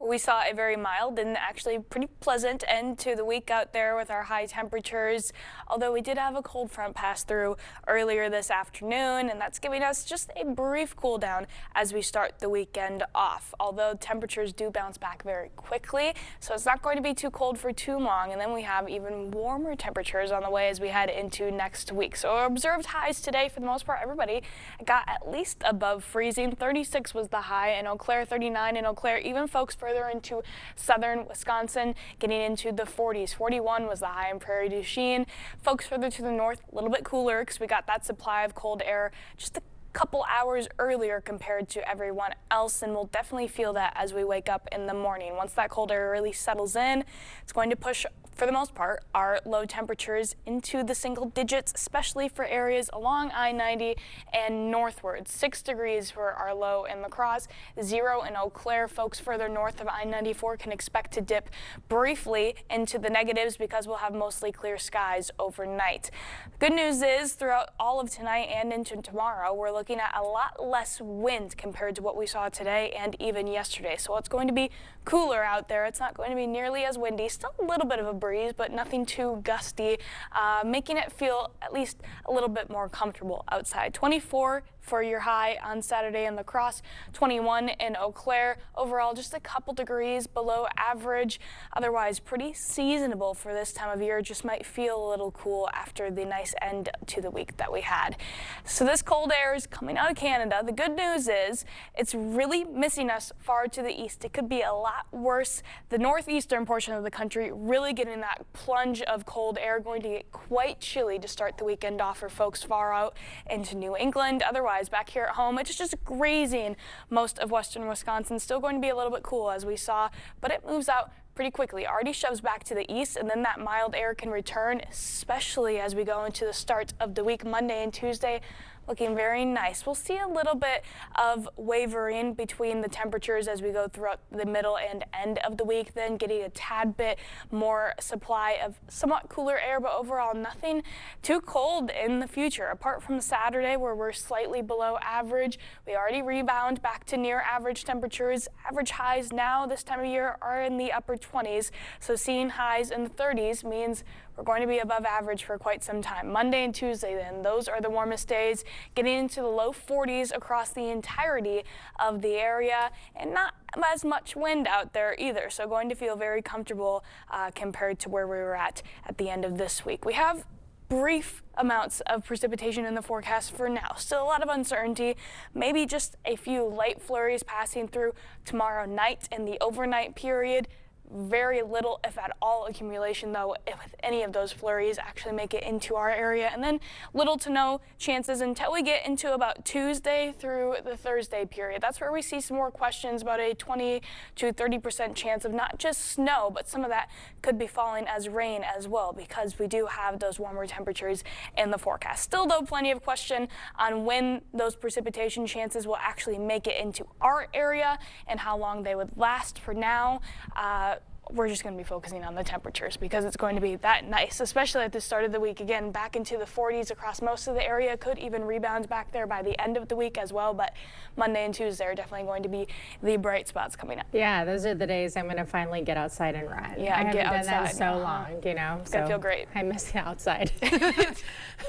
We saw a very mild and actually pretty pleasant end to the week out there with our high temperatures, although we did have a cold front pass through earlier this afternoon, and that's giving us just a brief cool down as we start the weekend off, although temperatures do bounce back very quickly, so it's not going to be too cold for too long, and then we have even warmer temperatures on the way as we head into next week. So our observed highs today, for the most part, everybody got at least above freezing. 36 was the high in Eau Claire, 39 in Eau Claire, even folks further into southern Wisconsin getting into the 40s. 41 was the high in Prairie du Chien. Folks further to the north, a little bit cooler because we got that supply of cold air just a couple hours earlier compared to everyone else, and we'll definitely feel that as we wake up in the morning. Once that cold air really settles in, it's going to push, for the most part, our low temperatures into the single digits, especially for areas along I-90 and northward. 6 degrees for our low in La Crosse, 0 in Eau Claire. Folks further north of I-94 can expect to dip briefly into the negatives because we'll have mostly clear skies overnight. Good news is throughout all of tonight and into tomorrow, we're looking at a lot less wind compared to what we saw today and even yesterday. So it's going to be cooler out there. It's not going to be nearly as windy. Still a little bit of a breeze, but nothing too gusty, making it feel at least a little bit more comfortable outside. 24 for your high on Saturday in La Crosse, 21 in Eau Claire. Overall, just a couple degrees below average. Otherwise, pretty seasonable for this time of year. Just might feel a little cool after the nice end to the week that we had. So this cold air is coming out of Canada. The good news is it's really missing us far to the east. It could be a lot worse. The northeastern portion of the country really getting that plunge of cold air, going to get quite chilly to start the weekend off for folks far out into New England. Otherwise, back here at home, it's just grazing most of western Wisconsin. Still going to be a little bit cool as we saw, but it moves out pretty quickly. Already shoves back to the east, and then that mild air can return, especially as we go into the start of the week. Monday and Tuesday looking very nice. We'll see a little bit of wavering between the temperatures as we go throughout the middle and end of the week, then getting a tad bit more supply of somewhat cooler air, but overall nothing too cold in the future. Apart from Saturday, where we're slightly below average, we already rebound back to near average temperatures. Average highs now this time of year are in the upper 20s, so seeing highs in the 30s means we're going to be above average for quite some time. Monday and Tuesday, then, those are the warmest days, getting into the low 40s across the entirety of the area, and not as much wind out there either, so going to feel very comfortable compared to where we were at the end of this week. We have brief amounts of precipitation in the forecast for now. Still a lot of uncertainty, maybe just a few light flurries passing through tomorrow night and the overnight period. Very little, if at all, accumulation, though, if any of those flurries actually make it into our area. And then little to no chances until we get into about Tuesday through the Thursday period. That's where we see some more questions about a 20 to 30% chance of not just snow, but some of that could be falling as rain as well, because we do have those warmer temperatures in the forecast. Still, though, plenty of question on when those precipitation chances will actually make it into our area and how long they would last. For now, we're just going to be focusing on the temperatures because it's going to be that nice, especially at the start of the week. Again, back into the 40s across most of the area. Could even rebound back there by the end of the week as well, but Monday and Tuesday are definitely going to be the bright spots coming up. Yeah, those are the days I'm going to finally get outside and run. Yeah, I haven't get done outside. that in so long, you know. It's going to feel great. I miss the outside.